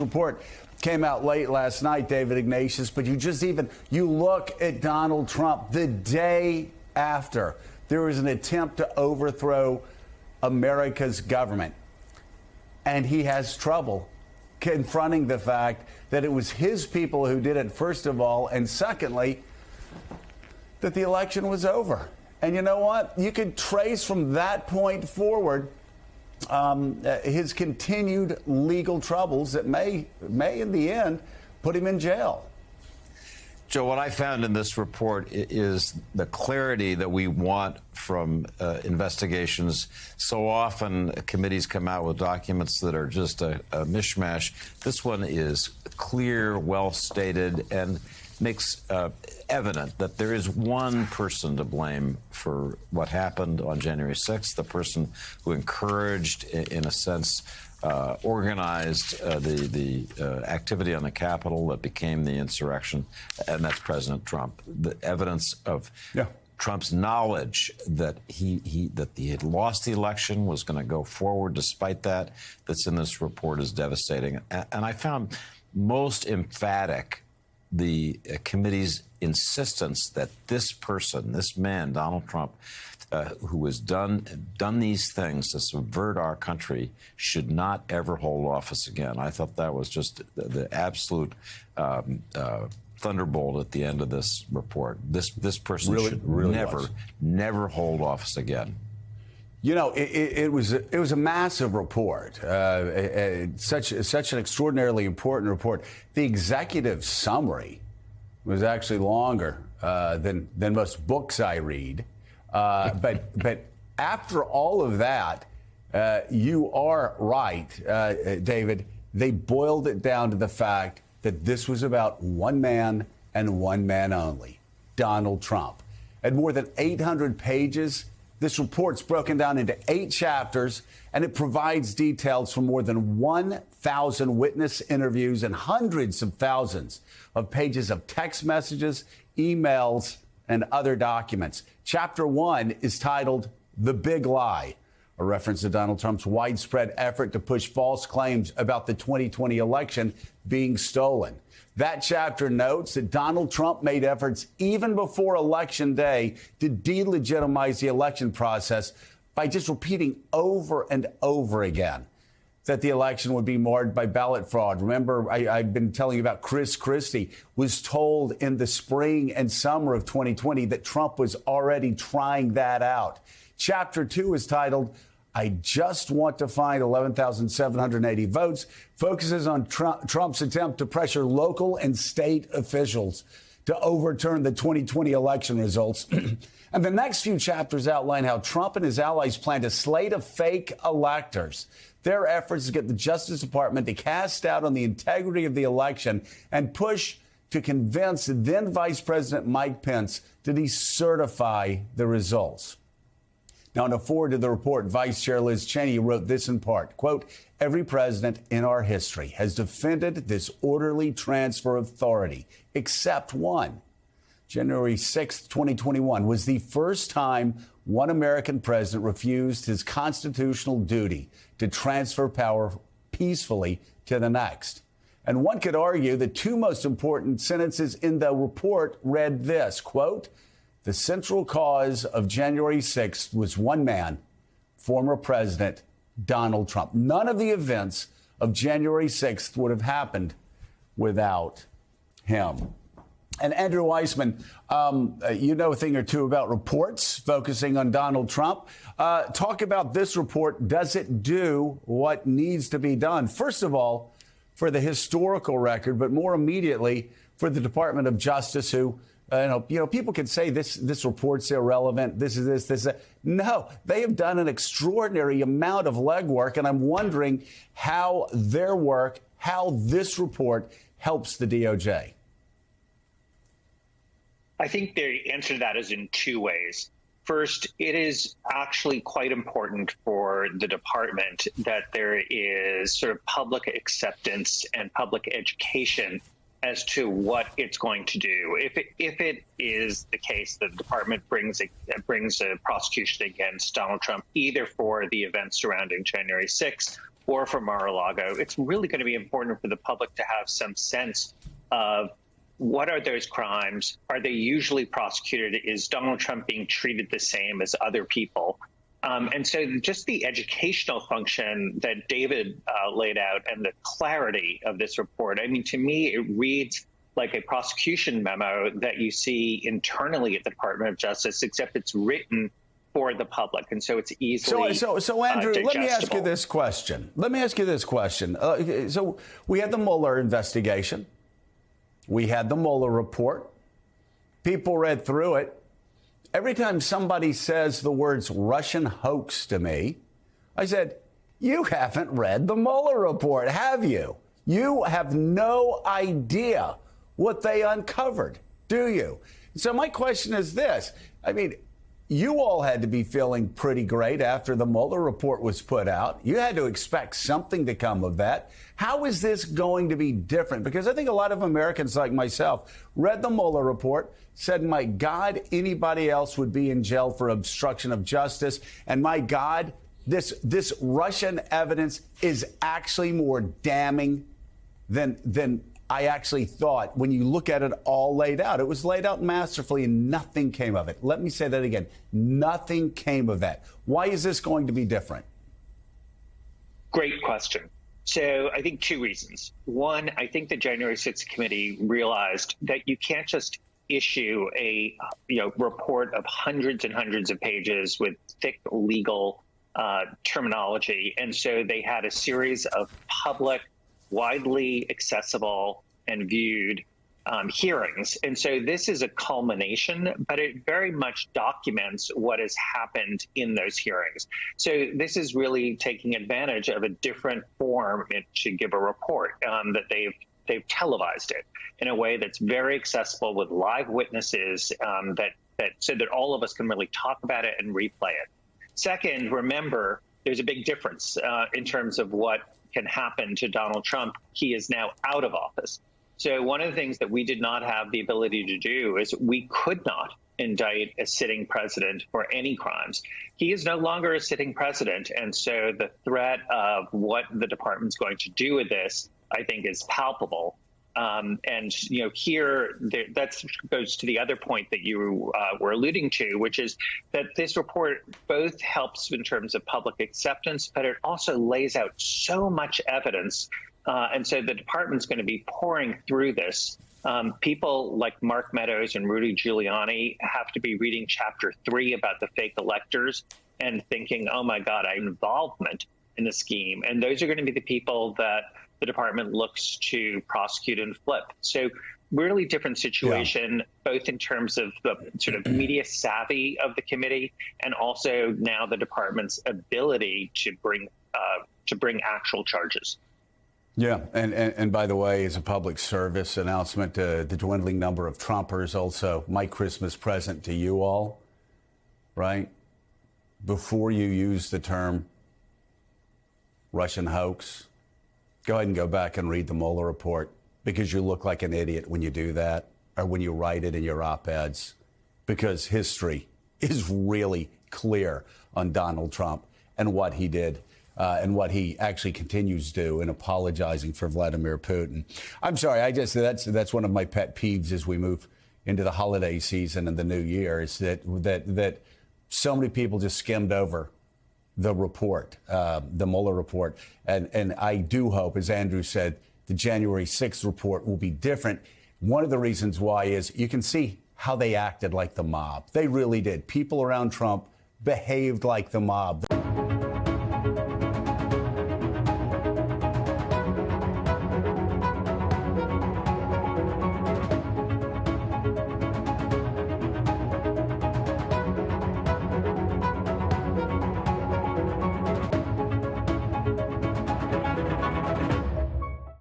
report came out late last night, David Ignatius, but you look at Donald Trump the day after there was an attempt to overthrow America's government, and he has trouble confronting the fact that it was his people who did it, first of all, and secondly, that the election was over. And you know what? You could trace from that point forward his continued legal troubles that may in the end put him in jail. Joe, what I found in this report is the clarity that we want from investigations. So often committees come out with documents that are just a mishmash. This one is clear, well stated, and makes evident that there is one person to blame for what happened on January 6th, the person who encouraged, in a sense, organized the activity on the Capitol that became the insurrection, and that's President Trump. The evidence of Trump's knowledge that he had lost the election, was going to go forward despite that's in this report, is devastating. And I found most emphatic the committee's insistence that this person, this man, Donald Trump, who has done these things to subvert our country, should not ever hold office again. I thought that was just the absolute thunderbolt at the end of this report. This person should never hold office again. You know, it was a massive report, such an extraordinarily important report. The executive summary was actually longer than most books I read. But after all of that, you are right, David. They boiled it down to the fact that this was about one man and one man only, Donald Trump. At more than 800 pages, this report's broken down into 8 chapters, and it provides details from more than 1,000 witness interviews and hundreds of thousands of pages of text messages, emails, and other documents. Chapter 1 is titled The Big Lie, a reference to Donald Trump's widespread effort to push false claims about the 2020 election being stolen. That chapter notes that Donald Trump made efforts even before Election Day to delegitimize the election process by just repeating over and over again that the election would be marred by ballot fraud. Remember, I've been telling you about Chris Christie was told in the spring and summer of 2020 that Trump was already trying that out. Chapter 2 is titled, I Just Want to Find 11,780 Votes, focuses on Trump's attempt to pressure local and state officials to overturn the 2020 election results. And the next few chapters outline how Trump and his allies plan to slate of fake electors. Their efforts to get the Justice Department to cast doubt on the integrity of the election and push to convince then Vice President Mike Pence to decertify the results. Now, in a forward to the report, Vice Chair Liz Cheney wrote this in part, quote, every president in our history has defended this orderly transfer of authority, except one. January 6th, 2021 was the first time one American president refused his constitutional duty to transfer power peacefully to the next. And one could argue the two most important sentences in the report read this, quote, the central cause of January 6th was one man, former President Donald Trump. None of the events of January 6th would have happened without him. And Andrew Weissman, you know a thing or two about reports focusing on Donald Trump. Talk about this report. Does it do what needs to be done? First of all, for the historical record, but more immediately for the Department of Justice, who, people can say this report's irrelevant. This is this. No, they have done an extraordinary amount of legwork, and I'm wondering how their work, how this report helps the DOJ. I think the answer to that is in two ways. First, it is actually quite important for the department that there is sort of public acceptance and public education as to what it's going to do. If it is the case that the department brings a prosecution against Donald Trump, either for the events surrounding January 6th or for Mar-a-Lago, it's really going to be important for the public to have some sense of what are those crimes? Are they usually prosecuted? Is Donald Trump being treated the same as other people? And so just the educational function that David laid out and the clarity of this report, I mean, to me, it reads like a prosecution memo that you see internally at the Department of Justice, except it's written for the public. And so it's easily So Andrew, let me ask you this question. So we had the Mueller investigation. We had the Mueller report. People read through it. Every time somebody says the words Russian hoax to me, I said, you haven't read the Mueller report, have you? You have no idea what they uncovered, do you? So my question is this. I mean, you all had to be feeling pretty great after the Mueller report was put out. You had to expect something to come of that. How is this going to be different? Because I think a lot of Americans like myself read the Mueller report, said, my God, anybody else would be in jail for obstruction of justice. And my God, this Russian evidence is actually more damning than I actually thought when you look at it all laid out. It was laid out masterfully and nothing came of it. Let me say that again. Nothing came of that. Why is this going to be different? Great question. So I think two reasons. One, I think the January 6th committee realized that you can't just issue a report of hundreds and hundreds of pages with thick legal terminology. And so they had a series of public, widely accessible and viewed hearings. And so this is a culmination, but it very much documents what has happened in those hearings. So this is really taking advantage of a different form to give a report, that they've televised it in a way that's very accessible with live witnesses, so that all of us can really talk about it and replay it. Second, remember, there's a big difference in terms of what can happen to Donald Trump. He is now out of office. So one of the things that we did not have the ability to do is we could not indict a sitting president for any crimes. He is no longer a sitting president. And so the threat of what the department's going to do with this, I think, is palpable. That goes to the other point that you were alluding to, which is that this report both helps in terms of public acceptance, but it also lays out so much evidence. And so the department's going to be pouring through this. People like Mark Meadows and Rudy Giuliani have to be reading Chapter 3 about the fake electors and thinking, oh, my God, I have involvement in the scheme. And those are going to be the people that the department looks to prosecute and flip. So really different situation, both in terms of the sort of media savvy of the committee and also now the department's ability to bring actual charges. Yeah, and by the way, as a public service announcement, the dwindling number of Trumpers, also my Christmas present to you all, right? Before you use the term Russian hoax, go ahead and go back and read the Mueller report, because you look like an idiot when you do that or when you write it in your op-eds, because history is really clear on Donald Trump and what he did. And what he actually continues to do in apologizing for Vladimir Putin. I'm sorry, that's one of my pet peeves as we move into the holiday season and the new year, is that so many people just skimmed over the report, the Mueller report. And I do hope, as Andrew said, the January 6th report will be different. One of the reasons why is you can see how they acted like the mob. They really did. People around Trump behaved like the mob.